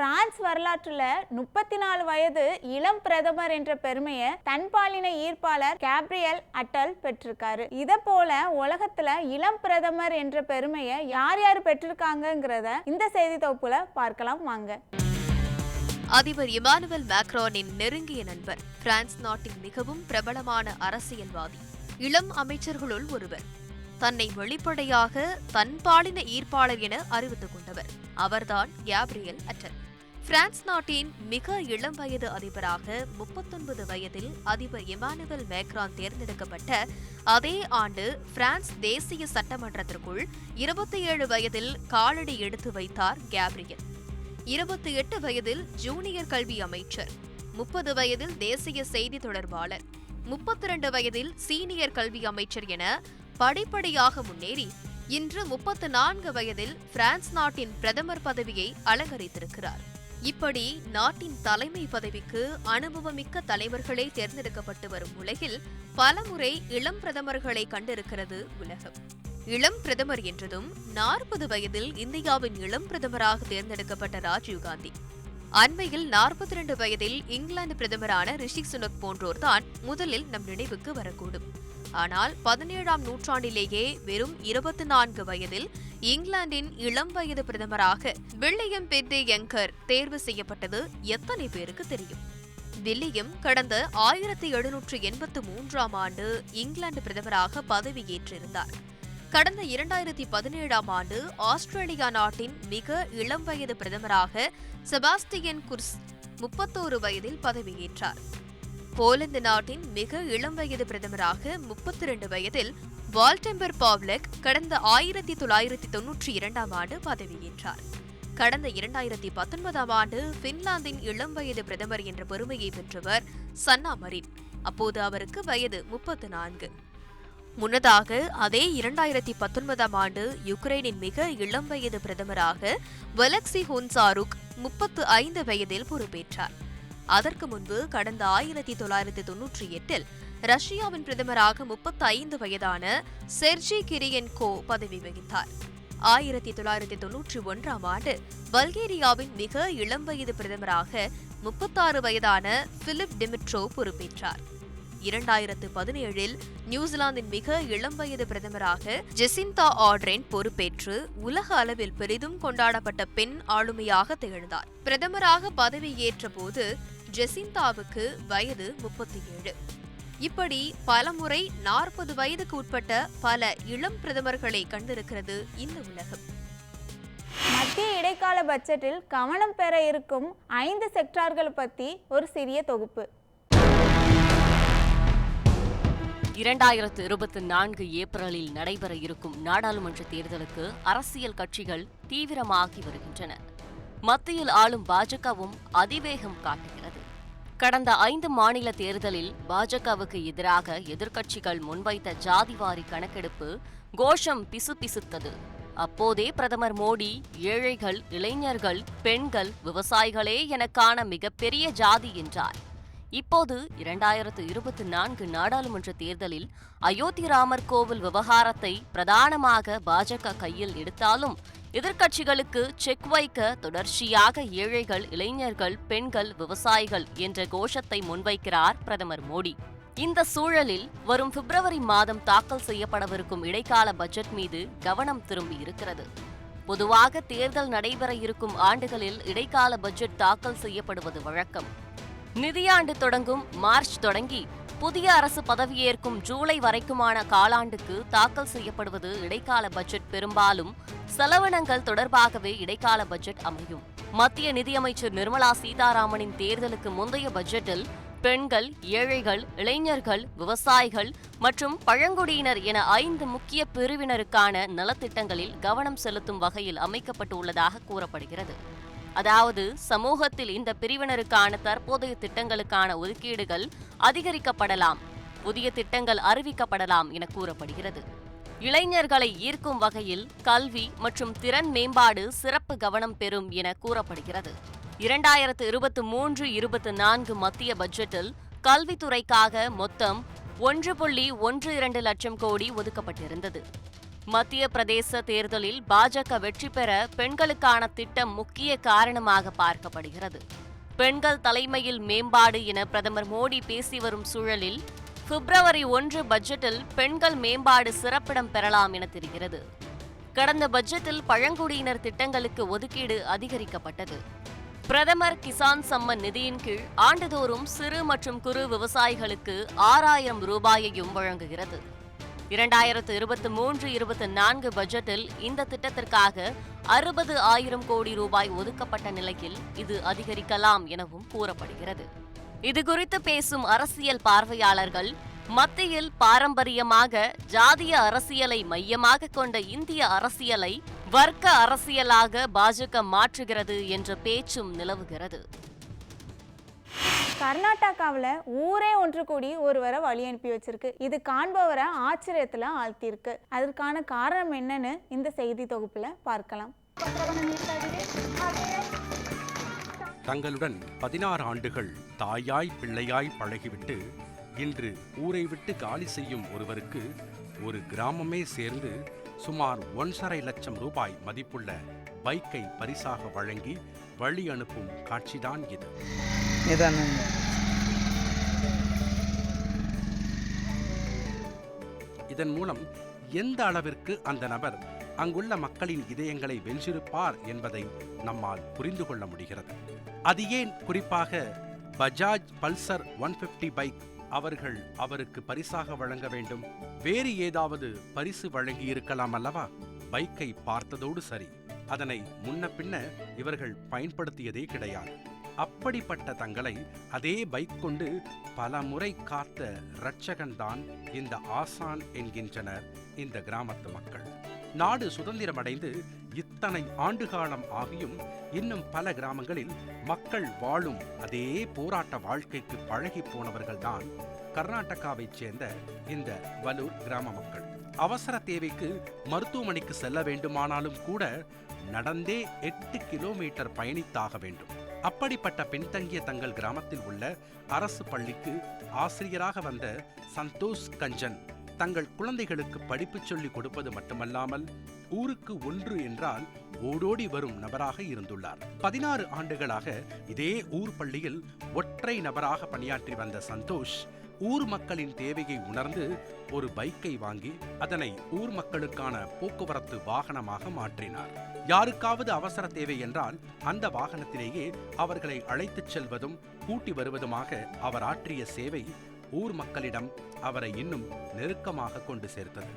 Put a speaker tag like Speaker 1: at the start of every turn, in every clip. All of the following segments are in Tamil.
Speaker 1: பிரான்ஸ் வரலாற்றுல 34 வயது இளம் பிரதமர் என்ற பெருமையை தன்பாலின ஈர்ப்பாளர் கேப்ரியல் அட்டல் பெற்றிருக்காரு. இத போல உலகத்துல இளம் பிரதமர் என்ற பெருமையை யார் யார் பெற்றிருக்காங்கிறத இந்த செய்தி தொகுப்புல பார்க்கலாம் வாங்க.
Speaker 2: அதிபர் இமானுவேல் மேக்ரானின் நெருங்கிய நண்பர், பிரான்ஸ் நாட்டின் மிகவும் பிரபலமான அரசியல்வாதி, இளம் அமைச்சர்களுள் ஒருவர், தன்னை வெளிப்படையாக தன்பாலின ஈர்ப்பாளர் என அறிவித்துக் கொண்டவர் அவர்தான் கேப்ரியல் அட்டல். பிரான்ஸ் நாட்டின் மிக இளம் வயது அதிபராக 39 வயதில் அதிபர் இமானுவேல் மேக்ரான் தேர்ந்தெடுக்கப்பட்ட அதே ஆண்டு பிரான்ஸ் தேசிய சட்டமன்றத்திற்குள் 27 வயதில் காலடி எடுத்து வைத்தார் கேப்ரியல். 28 வயதில் ஜூனியர் கல்வி அமைச்சர், 30 வயதில் தேசிய செய்தி தொடர்பாளர், 32 வயதில் சீனியர் கல்வி அமைச்சர் என படிப்படியாக முன்னேறி இன்று 34 வயதில் பிரான்ஸ் நாட்டின் பிரதமர் பதவியை அலங்கரித்திருக்கிறார். இப்படி நாட்டின் தலைமை பதவிக்கு அனுபவமிக்க தலைவர்களே தேர்ந்தெடுக்கப்பட்டு வரும் உலகில் பலமுறை இளம் பிரதமர்களை கண்டிருக்கிறது உலகம். இளம் பிரதமர் என்றதும் 40 வயதில் இந்தியாவின் இளம் பிரதமராக தேர்ந்தெடுக்கப்பட்ட ராஜீவ்காந்தி, அண்மையில் 42 வயதில் இங்கிலாந்து பிரதமரான ரிஷி சுனக் போன்றோர்தான் முதலில் நம் நினைவுக்கு வரக்கூடும். ஆனால் 17ஆம் நூற்றாண்டிலேயே வெறும் 24 வயதில் இங்கிலாந்தின் இளம் வயது பிரதமராக வில்லியம் பென்டே யங்கர் தேர்வு செய்யப்பட்டது எத்தனை பேருக்கு தெரியும்? வில்லியம் கடந்த 1783ஆம் ஆண்டு இங்கிலாந்து பிரதமராக பதவியேற்றிருந்தார். கடந்த 2017ஆம் ஆண்டு ஆஸ்திரேலியா நாட்டின் மிக இளம் வயது பிரதமராக செபாஸ்டியன் குர்ஸ் 31 வயதில் பதவியேற்றார். போலந்து நாட்டின் மிக இளம் வயது பிரதமராக 32 வயதில் வால்டெம்பர் பாவ்லெக் கடந்த 1992ஆம் ஆண்டு பதவியேற்றார். கடந்த 2019ஆம் ஆண்டு பின்லாந்தின் இளம் வயது பிரதமர் என்ற பெருமையை பெற்றவர் சன்னா மரின். அப்போது அவருக்கு வயது 34. முன்னதாக அதே 2019ஆம் ஆண்டு யுக்ரைனின் மிக இளம் வயது பிரதமராக வலெக்சி ஹுன்சாருக் 35 வயதில் பொறுப்பேற்றார். அதற்கு முன்பு கடந்த 1998இல் ரஷ்யாவின் பிரதமராக 35 வயதான செர்ஜி கிரியென்கோ பதவி வகித்தார். 1991ஆம் ஆண்டு பல்கேரியாவின் மிக இளம் வயது பிரதமராக 36 வயதான பிலிப் டிமிட்ரோ பொறுப்பேற்றார். 2017இல் நியூசிலாந்தின் மிக இளம் வயது பிரதமராக ஜெசிந்தா ஆர்டென் பொறுப்பேற்று உலக அளவில் பெரிதும் கொண்டாடப்பட்ட பெண் ஆளுமையாக திகழ்ந்தார். பிரதமராக பதவியேற்ற போது ஜெசிந்தாவுக்கு வயது 37. இப்படி பலமுறை 40 வயதுக்கு உட்பட்ட பல இளம் பிரதமர்களை கண்டிருக்கிறது இந்த உலகம்.
Speaker 1: மத்திய இடைக்கால பட்ஜெட்டில் கவனம் பெற இருக்கும் 5 செக்டார்கள் பற்றி ஒரு சிறிய தொகுப்பு.
Speaker 3: 2024 ஏப்ரலில் நடைபெற இருக்கும் நாடாளுமன்ற தேர்தலுக்கு அரசியல் கட்சிகள் தீவிரமாகி வருகின்றன. மத்தியில் ஆளும் பாஜகவும் அதிவேகம் காட்டுகிறது. கடந்த 5 மாநில தேர்தலில் பாஜகவுக்கு எதிராக எதிர்க்கட்சிகள் முன்வைத்த ஜாதிவாரி கணக்கெடுப்பு கோஷம் பிசுபிசுத்தது. அப்போதே பிரதமர் மோடி ஏழைகள், இளைஞர்கள், பெண்கள், விவசாயிகளே எனக்கான மிகப்பெரிய ஜாதி என்றார். இப்போது 2024 நாடாளுமன்ற தேர்தலில் அயோத்தி ராமர் கோவில் விவகாரத்தை பிரதானமாக பாஜக கையில் எடுத்தாலும் எதிர்க்கட்சிகளுக்கு செக் வைக்க தொடர்ச்சியாக ஏழைகள், இளைஞர்கள், பெண்கள், விவசாயிகள் என்ற கோஷத்தை முன்வைக்கிறார் பிரதமர் மோடி. இந்த சூழலில் வரும் பிப்ரவரி மாதம் தாக்கல் செய்யப்படவிருக்கும் இடைக்கால பட்ஜெட் மீது கவனம் திரும்பி இருக்கிறது. பொதுவாக தேர்தல் நடைபெற இருக்கும் ஆண்டுகளில் இடைக்கால பட்ஜெட் தாக்கல் செய்யப்படுவது வழக்கம். நிதியாண்டு தொடங்கும் மார்ச் தொடங்கி புதிய அரசு பதவியேற்கும் ஜூலை வரைக்குமான காலாண்டுக்கு தாக்கல் செய்யப்படுவது இடைக்கால பட்ஜெட். பெரும்பாலும் செலவினங்கள் தொடர்பாகவே இடைக்கால பட்ஜெட் அமையும். மத்திய நிதியமைச்சர் நிர்மலா சீதாராமனின் தேர்தலுக்கு முந்தைய பட்ஜெட்டில் பெண்கள், ஏழைகள், இளைஞர்கள், விவசாயிகள் மற்றும் பழங்குடியினர் என 5 முக்கிய பிரிவினருக்கான நலத்திட்டங்களில் கவனம் செலுத்தும் வகையில் அமைக்கப்பட்டுள்ளதாக கூறப்படுகிறது. அதாவது சமூகத்தில் இந்த பிரிவினருக்கான தற்போதைய திட்டங்களுக்கான ஒதுக்கீடுகள் அதிகரிக்கப்படலாம், புதிய திட்டங்கள் அறிவிக்கப்படலாம் என கூறப்படுகிறது. இளைஞர்களை ஈர்க்கும் வகையில் கல்வி மற்றும் திறன் மேம்பாடு சிறப்பு கவனம் பெறும் என கூறப்படுகிறது. 2023-24 மத்திய பட்ஜெட்டில் கல்வித்துறைக்காக மொத்தம் 1.12 லட்சம் கோடி ஒதுக்கப்பட்டிருந்தது. மத்திய பிரதேச தேர்தலில் பாஜக வெற்றி பெற பெண்களுக்கான திட்டம் முக்கிய காரணமாக பார்க்கப்படுகிறது. பெண்கள் தலைமையில் மேம்பாடு என பிரதமர் மோடி பேசி வரும் சூழலில் பிப்ரவரி 1 பட்ஜெட்டில் பெண்கள் மேம்பாடு சிறப்பிடம் பெறலாம் என தெரிகிறது. கடந்த பட்ஜெட்டில் பழங்குடியினர் திட்டங்களுக்கு ஒதுக்கீடு அதிகரிக்கப்பட்டது. பிரதமர் கிசான் சம்மன் நிதியின் கீழ் ஆண்டுதோறும் சிறு மற்றும் குறு விவசாயிகளுக்கு 6000 ரூபாயையும் வழங்குகிறது. 2023-24 பட்ஜெட்டில் இந்த திட்டத்திற்காக 60,000 கோடி ரூபாய் ஒதுக்கப்பட்ட நிலையில் இது அதிகரிக்கலாம் எனவும் கூறப்படுகிறது. இதுகுறித்து பேசும் அரசியல் பார்வையாளர்கள், மத்தியில் பாரம்பரியமாக ஜாதிய அரசியலை மையமாக கொண்ட இந்திய அரசியலை வர்க்க அரசியலாக பாஜக மாற்றுகிறது என்ற பேச்சும் நிலவுகிறது.
Speaker 1: கர்நாடகாவில் ஊரே ஒன்று கூடி ஒருவரை வழி அனுப்பி வச்சிருக்கு. இது காண்பவரை ஆச்சரியத்தில் ஆழ்த்தியிருக்கு. அதற்கான காரணம் என்னன்னு இந்த செய்தி தொகுப்புல பார்க்கலாம்.
Speaker 4: தங்களுடன் 16 ஆண்டுகள் தாயாய் பிள்ளையாய் பழகிவிட்டு இன்று ஊரை விட்டு காலி செய்யும் ஒருவருக்கு ஒரு கிராமமே சேர்ந்து சுமார் 1.5 லட்சம் ரூபாய் மதிப்புள்ள பைக்கை பரிசாக வழங்கி வழி அனுப்பும் காட்சிதான் இது. இதன் மூலம் எந்த அளவிற்கு அந்த நபர் அங்குள்ள மக்களின் இதயங்களை வென்றிருப்பார் என்பதை நம்மால் புரிந்து கொள்ள முடிகிறது. அது ஏன் குறிப்பாக பஜாஜ் பல்சர் 150 பைக் அவருக்கு பரிசாக வழங்க வேண்டும்? வேறு ஏதாவது பரிசு வழங்கி இருக்கலாம் அல்லவா? பைக்கை பார்த்ததோடு சரி, அதனை முன்ன பின்ன இவர்கள் பயன்படுத்தியதே கிடையாது. அப்படிப்பட்ட தங்களை அதே பைக் கொண்டு பல முறை காத்த இரட்சகன்தான் இந்த ஆசான் என்கின்றனர் இந்த கிராமத்து மக்கள். நாடு சுதந்திரமடைந்து இத்தனை ஆண்டுகாலம் ஆகியும் இன்னும் பல கிராமங்களில் மக்கள் வாழும் அதே போராட்ட வாழ்க்கைக்கு பழகி போனவர்கள்தான் கர்நாடகாவைச் சேர்ந்த இந்த வலூர் கிராம மக்கள். அவசர தேவைக்கு மருத்துவமனைக்கு செல்ல வேண்டுமானாலும் கூட நடந்தே 8 கிலோமீட்டர் பயணித்தாக வேண்டும். அப்படிப்பட்ட பின்தங்கிய தங்கள் கிராமத்தில் உள்ள அரசு பள்ளிக்கு ஆசிரியராக வந்த சந்தோஷ் கஞ்சன் தங்கள் குழந்தைகளுக்கு படிப்பு சொல்லிக் கொடுப்பது மட்டுமல்லாமல் ஊருக்கு ஒன்று என்றால் ஓடோடி வரும் நபராக இருந்துள்ளார். 16 ஆண்டுகளாக இதே ஊர் பள்ளியில் ஒற்றை நபராக பணியாற்றி வந்த சந்தோஷ் ஊர் மக்களின் தேவையை உணர்ந்து ஒரு பைக்கை வாங்கி அதனை ஊர் மக்களுக்கான போக்குவரத்து வாகனமாக மாற்றினார். யாருக்காவது அவசர தேவை என்றால் அந்த வாகனத்திலேயே அவர்களை அழைத்துச் செல்வதும் கூட்டி வருவதுமாக அவர் ஆற்றிய சேவை ஊர் மக்களிடம் அவரை இன்னும் நெருக்கமாக கொண்டு சேர்த்தது.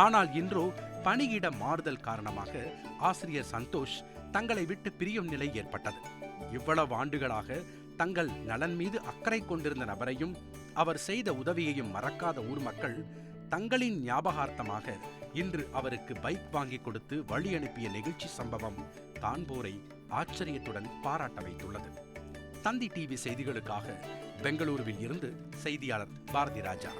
Speaker 4: ஆனால் இன்றோ பணியிட மாறுதல் காரணமாக ஆசிரியர் சந்தோஷ் தங்களை விட்டு பிரியும் நிலை ஏற்பட்டது. இவ்வளவு ஆண்டுகளாக தங்கள் நலன் மீது அக்கறை கொண்டிருந்த நபரையும் அவர் செய்த உதவியையும் மறக்காத ஊர் மக்கள் தங்களின் ஞாபகார்த்தமாக இன்று அவருக்கு பைக் வாங்கி கொடுத்து வழி அனுப்பிய நிகழ்ச்சி சம்பவம் காண்போரை ஆச்சரியத்துடன் பாராட்ட வைத்துள்ளது. தந்தி டிவி செய்திகளுக்காக பெங்களூருவில் இருந்து செய்தியாளர் பாரதி ராஜா.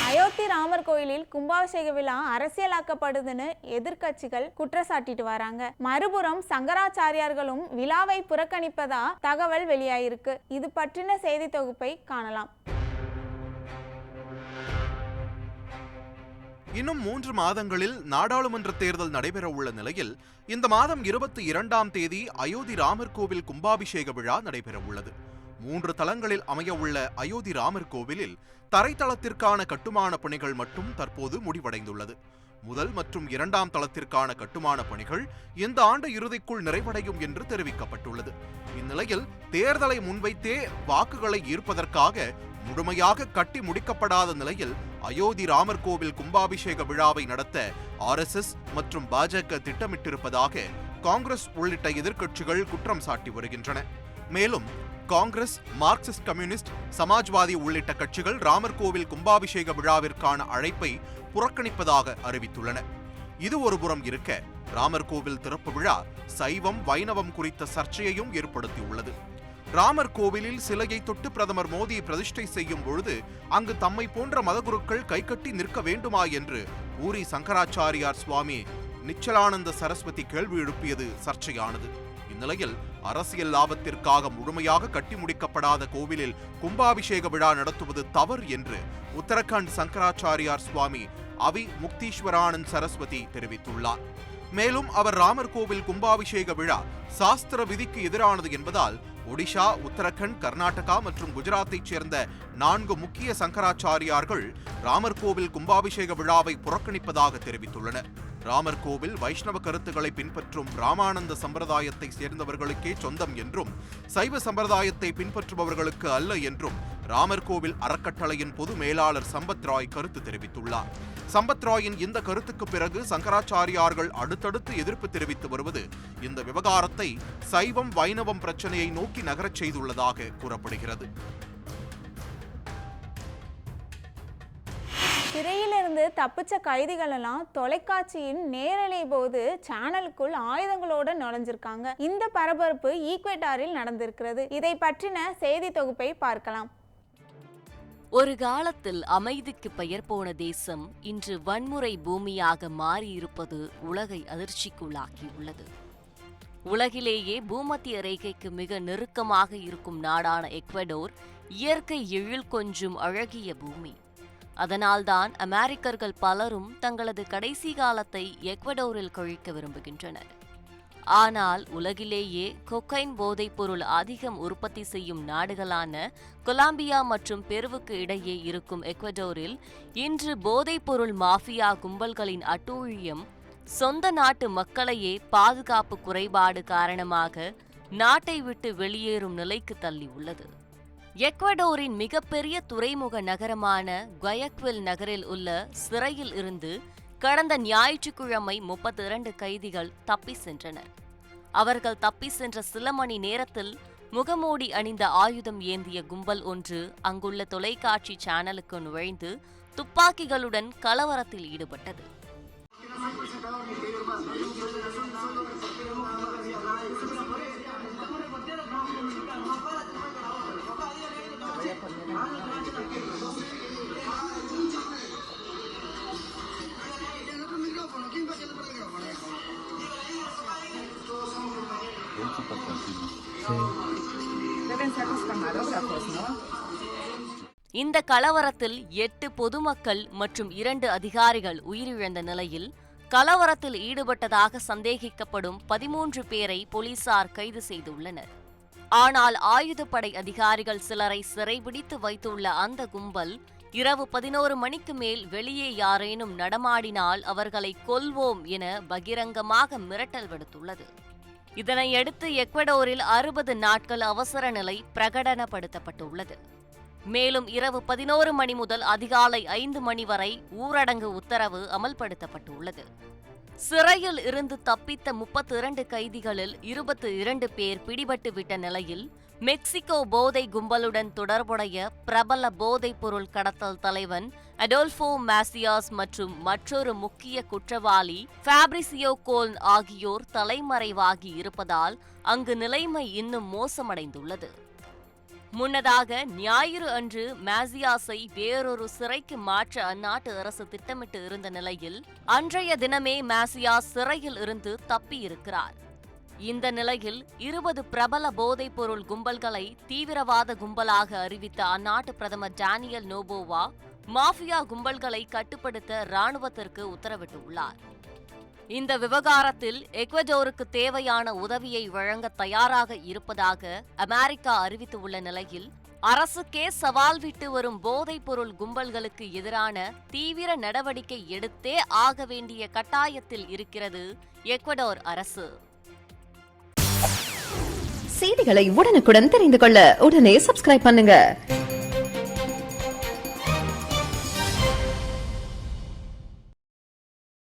Speaker 1: அயோத்தி ராமர் கோயிலில் கும்பாபிஷேக விழா அரசியலாக்கப்படுதுன்னு எதிர்க்கட்சிகள் குற்றச்சாட்டிட்டு வராங்க. மறுபுறம் சங்கராச்சாரியார்களும் விழாவை புறக்கணிப்பதா தகவல் வெளியாயிருக்கு. இது பற்றின செய்தி தொகுப்பை காணலாம்.
Speaker 5: இன்னும் 3 மாதங்களில் நாடாளுமன்ற தேர்தல் நடைபெற உள்ள நிலையில் இந்த மாதம் 22ஆம் தேதி அயோத்தி ராமர் கோவில் கும்பாபிஷேக விழா நடைபெற உள்ளது. 3 தளங்களில் அமைய உள்ள அயோத்தி ராமர் கோவிலில் தரைத்தளத்திற்கான கட்டுமான பணிகள் மட்டும் தற்போது முடிவடைந்துள்ளது. முதல் மற்றும் 2ஆம் தளத்திற்கான கட்டுமான பணிகள் இந்த ஆண்டு இறுதிக்குள் நிறைவடையும் என்று தெரிவிக்கப்பட்டுள்ளது. இந்நிலையில் தேர்தலை முன்வைத்தே வாக்குகளை ஈர்ப்பதற்காக முழுமையாக கட்டி முடிக்கப்படாத நிலையில் அயோத்தி ராமர் கோவில் கும்பாபிஷேக விழாவை நடத்த RSS மற்றும் பாஜக திட்டமிட்டிருப்பதாக காங்கிரஸ் உள்ளிட்ட எதிர்க்கட்சிகள் குற்றம் சாட்டி வருகின்றன. மேலும் காங்கிரஸ், மார்க்சிஸ்ட் கம்யூனிஸ்ட், சமாஜ்வாதி உள்ளிட்ட கட்சிகள் ராமர் கோவில் கும்பாபிஷேக விழாவிற்கான அழைப்பை புறக்கணிப்பதாக அறிவித்துள்ளன. இது ஒருபுறம் இருக்க, ராமர் கோவில் திறப்பு விழா சைவம் வைணவம் குறித்த சர்ச்சையையும் ஏற்படுத்தியுள்ளது. ராமர் கோவிலில் சிலையை தொட்டு பிரதமர் மோடி பிரதிஷ்டை செய்யும் பொழுது அங்கு தம்மை போன்ற மதகுருக்கள் கைகட்டி நிற்க வேண்டுமா என்று பூரி சங்கராச்சாரியார் சுவாமி நிச்சலானந்த சரஸ்வதி கேள்வி எழுப்பியது சர்ச்சையானது. இந்நிலையில் அரசியல் லாபத்திற்காக முழுமையாக கட்டி முடிக்கப்படாத கோவிலில் கும்பாபிஷேக விழா நடத்துவது தவறு என்று உத்தரகண்ட் சங்கராச்சாரியார் சுவாமி அவி முக்தீஸ்வரானந்த் சரஸ்வதி தெரிவித்துள்ளார். மேலும் அவர் ராமர் கோவில் கும்பாபிஷேக விழா சாஸ்திர விதிக்கு எதிரானது என்பதால் ஒடிஷா, உத்தரகண்ட், கர்நாடகா மற்றும் குஜராத்தைச் சேர்ந்த 4 முக்கிய சங்கராச்சாரியார்கள் ராமர் கோவில் கும்பாபிஷேக விழாவை புறக்கணிப்பதாக தெரிவித்துள்ளனர். ராமர் கோவில் வைஷ்ணவ கருத்துக்களை பின்பற்றும் ராமானந்த சம்பிரதாயத்தை சேர்ந்தவர்களுக்கே சொந்தம் என்றும் சைவ சம்பிரதாயத்தை பின்பற்றுபவர்களுக்கு அல்ல என்றும் ராமர் கோவில் அறக்கட்டளையின் பொது மேலாளர் சம்பத் ராய் கருத்து தெரிவித்துள்ளார். சம்பத் ராயின் இந்த கருத்துக்கு பிறகு சங்கராச்சாரியார்கள் அடுத்தடுத்து எதிர்ப்பு தெரிவித்து வருவது இந்த விவகாரத்தை சைவம் வைணவம் பிரச்சனையை நோக்கி நகரச் செய்துள்ளதாக கூறப்படுகிறது.
Speaker 1: சிறையிலிருந்து தப்பிச்ச கைதிகள் எல்லாம் தொலைக்காட்சியின் நேரலை போது சேனலுக்குள் ஆயுதங்களோட நுழைஞ்சிருக்காங்க. இந்த பரபரப்பு ஈக்வெடாரில் நடந்திருக்கிறது. இதை பற்றின செய்தி தொகுப்பை பார்க்கலாம்.
Speaker 3: ஒரு காலத்தில் அமைதிக்கு பெயர் போன தேசம் இன்று வன்முறை பூமியாக மாறியிருப்பது உலகை அதிர்ச்சிக்குள்ளாக்கியுள்ளது. உலகிலேயே பூமத்திய ரேகைக்கு மிக நெருக்கமாக இருக்கும் நாடான எக்வடோர் இயற்கை எழில் கொஞ்சும் அழகிய பூமி. அதனால்தான் அமெரிக்கர்கள் பலரும் தங்களது கடைசி காலத்தை எக்வடோரில் கழிக்க விரும்புகின்றனர். ஆனால் உலகிலேயே கொக்கைன் போதைப் பொருள் அதிகம் உற்பத்தி செய்யும் நாடுகளான கொலம்பியா மற்றும் பெருவுக்கு இடையே இருக்கும் எக்வடோரில் இன்று போதைப் பொருள் மாஃபியா கும்பல்களின் அட்டூழியம் சொந்த நாட்டு மக்களையே பாதுகாப்பு குறைபாடு காரணமாக நாட்டை விட்டு வெளியேறும் நிலைக்கு தள்ளியுள்ளது. எக்வடோரின் மிகப்பெரிய துறைமுக நகரமான குயக்வில் நகரில் உள்ள சிறையில் இருந்து கடந்த ஞாயிற்றுக்கிழமை 32 கைதிகள் தப்பி சென்றனர். அவர்கள் தப்பி சென்ற சில மணி நேரத்தில் முகமூடி அணிந்த ஆயுதம் ஏந்திய கும்பல் ஒன்று அங்குள்ள தொலைக்காட்சி சேனலுக்கு நுழைந்து துப்பாக்கிகளுடன் கலவரத்தில் ஈடுபட்டது. இந்த கலவரத்தில் 8 பொதுமக்கள் மற்றும் 2 அதிகாரிகள் உயிரிழந்த நிலையில் கலவரத்தில் ஈடுபட்டதாக சந்தேகிக்கப்படும் 13 பேரை போலீசார் கைது செய்துள்ளனர். ஆனால் ஆயுதப்படை அதிகாரிகள் சிலரை சிறைபிடித்து வைத்துள்ள அந்த கும்பல் இரவு 11 மணிக்கு மேல் வெளியே யாரேனும் நடமாடினால் அவர்களை கொல்வோம் என பகிரங்கமாக மிரட்டல் விடுத்துள்ளது. இதனையடுத்து எக்வடோரில் 60 நாட்கள் அவசர நிலை பிரகடனப்படுத்தப்பட்டுள்ளது. மேலும் இரவு 11 மணி முதல் அதிகாலை 5 மணி வரை ஊரடங்கு உத்தரவு அமல்படுத்தப்பட்டுள்ளது. சிறையில் இருந்து தப்பித்த 32 கைதிகளில் 22 பேர் பிடிபட்டு விட்ட நிலையில் மெக்சிகோ போதை கும்பலுடன் தொடர்புடைய பிரபல போதைப் பொருள் கடத்தல் தலைவன் அடோல்ஃபோ மேசியாஸ் மற்றும் மற்றொரு முக்கிய குற்றவாளி ஃபேப்ரிசியோ கோல்ன் ஆகியோர் தலைமறைவாகி இருப்பதால் அங்கு நிலைமை இன்னும் மோசமடைந்துள்ளது. முன்னதாக ஞாயிறு அன்று மேசியாஸை வேறொரு சிறைக்கு மாற்ற அந்நாட்டு அரசு திட்டமிட்டு இருந்த நிலையில் அன்றைய தினமே மேசியாஸ் சிறையில் இருந்து தப்பியிருக்கிறார். இந்த நிலையில் 20 பிரபல போதைப் பொருள் கும்பல்களை தீவிரவாத கும்பலாக அறிவித்த அந்நாட்டு பிரதமர் டேனியல் நோபோவா மாஃபியா கும்பல்களை கட்டுப்படுத்த இராணுவத்திற்கு உத்தரவிட்டுள்ளார். இந்த விவகாரத்தில் எக்வடோருக்கு தேவையான உதவியை வழங்க தயாராக இருப்பதாக அமெரிக்கா அறிவித்துள்ள நிலையில் அரசுக்கே சவால் விட்டு வரும் போதைப் பொருள் கும்பல்களுக்கு எதிரான தீவிர நடவடிக்கை எடுத்தே ஆக வேண்டிய கட்டாயத்தில் இருக்கிறது எக்வடோர் அரசு.
Speaker 6: செய்திகளை உடனுக்குடன் தெரிந்து கொள்ள உடனே சப்ஸ்கிரைப் பண்ணுங்க.